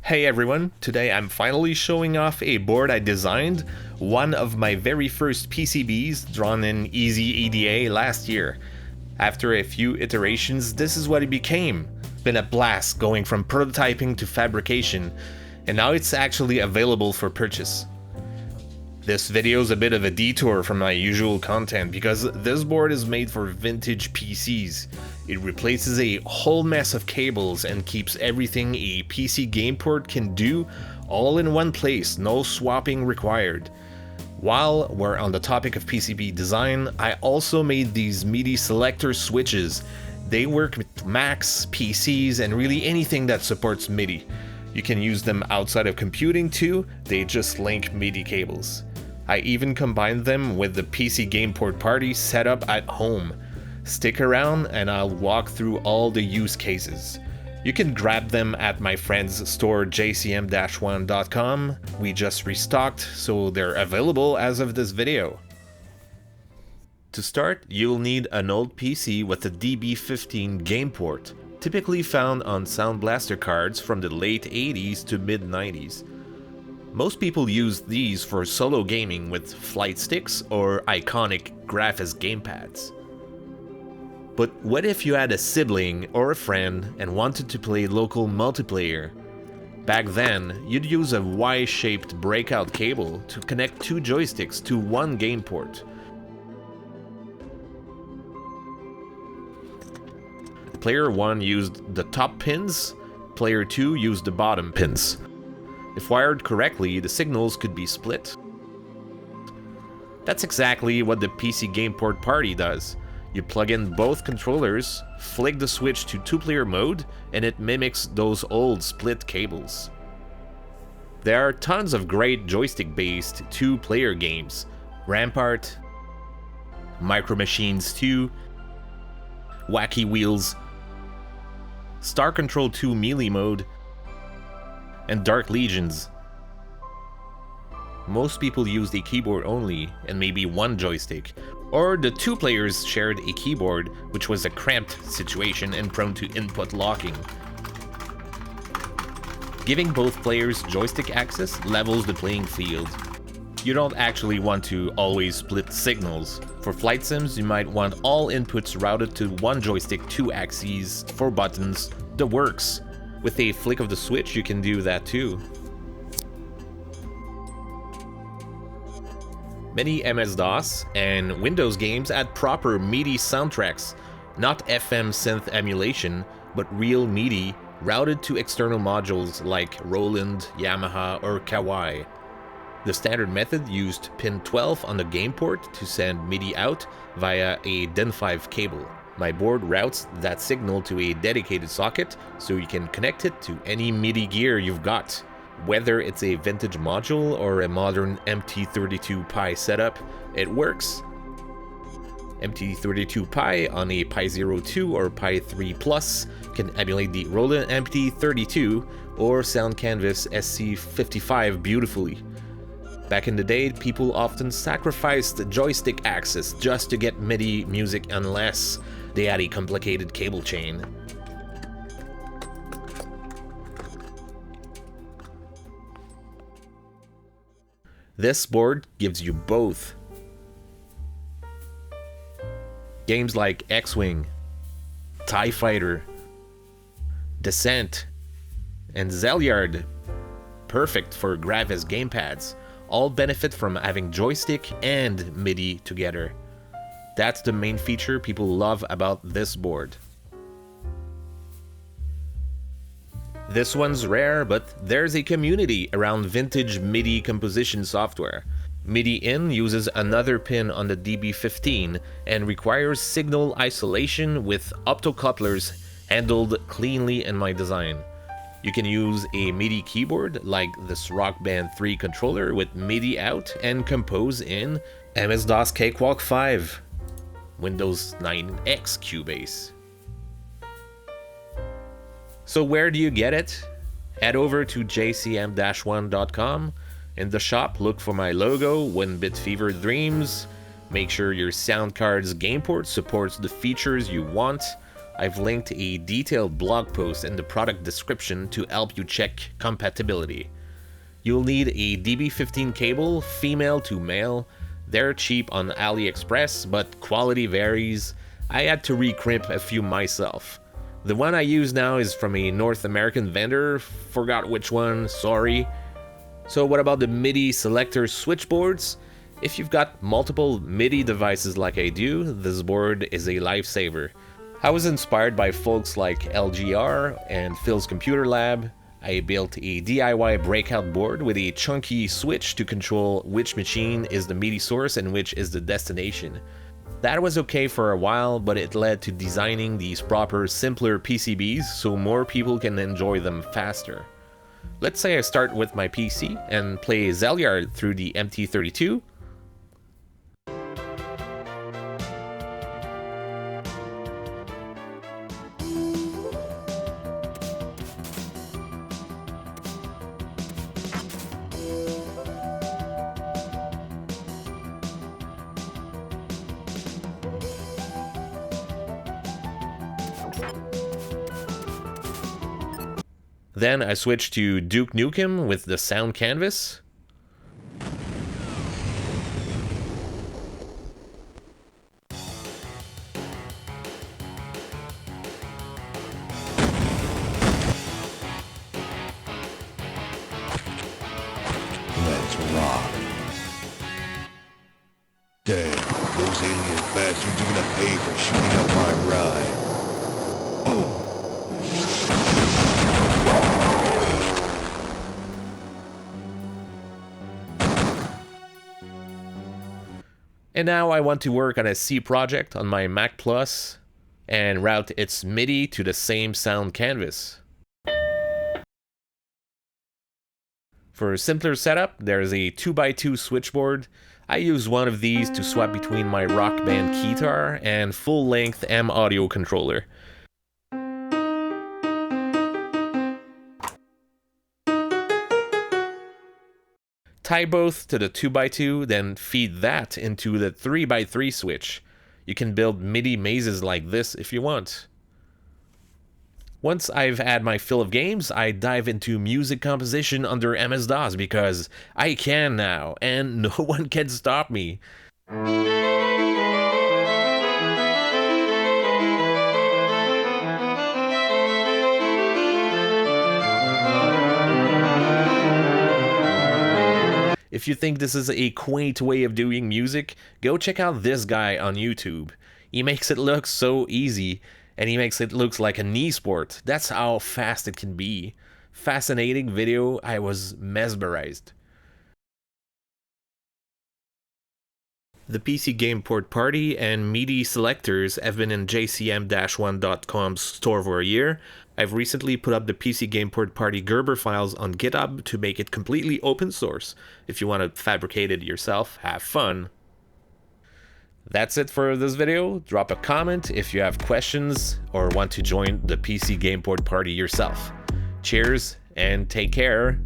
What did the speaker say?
Hey everyone, today I'm finally showing off a board I designed, one of my very first PCBs drawn in Easy EDA last year. After a few iterations, this is what it became. Been a blast going from prototyping to fabrication, and now it's actually available for purchase. This video is a bit of a detour from my usual content because this board is made for vintage PCs. It replaces a whole mess of cables and keeps everything a PC Gameport can do all in one place, no swapping required. While we're on the topic of PCB design, I also made these MIDI Selector switches. They work with Macs, PCs, and really anything that supports MIDI. You can use them outside of computing too, they just link MIDI cables. I even combined them with the PC Gameport Party setup at home. Stick around and I'll walk through all the use cases. You can grab them at my friend's store jcm-1.com. We just restocked, so they're available as of this video. To start, you'll need an old PC with a DB15 Gameport, typically found on Sound Blaster cards from the late 80s to mid 90s. Most people use these for solo gaming with flight sticks or iconic Graphics gamepads. But what if you had a sibling or a friend and wanted to play local multiplayer? Back then, you'd use a Y-shaped breakout cable to connect two joysticks to one game port. Player 1 used the top pins, player 2 used the bottom pins. If wired correctly, the signals could be split. That's exactly what the PC Gameport Party does. You plug in both controllers, flick the switch to two-player mode, and it mimics those old split cables. There are tons of great joystick-based two-player games. Rampart, Micro Machines 2, Wacky Wheels, Star Control 2 Melee Mode, and Dark Legions. Most people used a keyboard only and maybe one joystick, or the two players shared a keyboard, which was a cramped situation and prone to input locking. Giving both players joystick access levels the playing field. You don't actually want to always split signals. For flight sims, you might want all inputs routed to one joystick, two axes, for buttons, the works. With a flick of the switch, you can do that too. Many MS-DOS and Windows games add proper MIDI soundtracks, not FM synth emulation, but real MIDI routed to external modules like Roland, Yamaha, or Kawai. The standard method used pin 12 on the game port to send MIDI out via a DIN5 cable. My board routes that signal to a dedicated socket so you can connect it to any MIDI gear you've got. Whether it's a vintage module or a modern MT-32 Pi setup, it works. MT-32 Pi on a Pi 02 or Pi 3 Plus can emulate the Roland MT-32 or Sound Canvas SC55 beautifully. Back in the day, people often sacrificed joystick access just to get MIDI music unless they had a complicated cable chain. This board gives you both. Games like X-Wing, TIE Fighter, Descent, and Zelyard, perfect for Graphics gamepads, all benefit from having joystick and MIDI together. That's the main feature people love about this board. This one's rare, but there's a community around vintage MIDI composition software. MIDI In uses another pin on the DB15 and requires signal isolation with optocouplers handled cleanly in my design. You can use a MIDI keyboard like this Rock Band 3 controller with MIDI Out and compose in MS-DOS Cakewalk 5, Windows 9X Cubase. So where do you get it? Head over to jcm-1.com. In the shop, look for my logo, 1-Bit Fever Dreams. Make sure your sound card's game port supports the features you want. I've linked a detailed blog post in the product description to help you check compatibility. You'll need a DB15 cable, female to male. They're cheap on AliExpress, but quality varies. I had to recrimp a few myself. The one I use now is from a North American vendor, forgot which one, sorry. So what about the MIDI Selector switchboards? If you've got multiple MIDI devices like I do, this board is a lifesaver. I was inspired by folks like LGR and Phil's Computer Lab. I built a DIY breakout board with a chunky switch to control which machine is the MIDI source and which is the destination. That was okay for a while, but it led to designing these proper, simpler PCBs so more people can enjoy them faster. Let's say I start with my PC and play Zelyard through the MT-32. Then I switched to Duke Nukem with the sound canvas. Let's rock. Damn, those alien bastards are gonna pay for shooting up my ride. Oh. And now I want to work on a C project on my Mac Plus and route its MIDI to the same sound canvas. For a simpler setup, there's a 2x2 switchboard. I use one of these to swap between my Rock Band guitar and full-length M audio controller. Tie both to the 2x2, then feed that into the 3x3 switch. You can build MIDI mazes like this if you want. Once I've had my fill of games, I dive into music composition under MS-DOS because I can now, and no one can stop me. If you think this is a quaint way of doing music, go check out this guy on YouTube. He makes it look so easy, and he makes it look like an e-sport. That's how fast it can be. Fascinating video, I was mesmerized. The PC Gameport Party and MIDI selectors have been in jcm-1.com's store for a year. I've recently put up the PC Gameport Party Gerber files on GitHub to make it completely open source. If you want to fabricate it yourself, have fun. That's it for this video. Drop a comment if you have questions or want to join the PC Gameport Party yourself. Cheers and take care.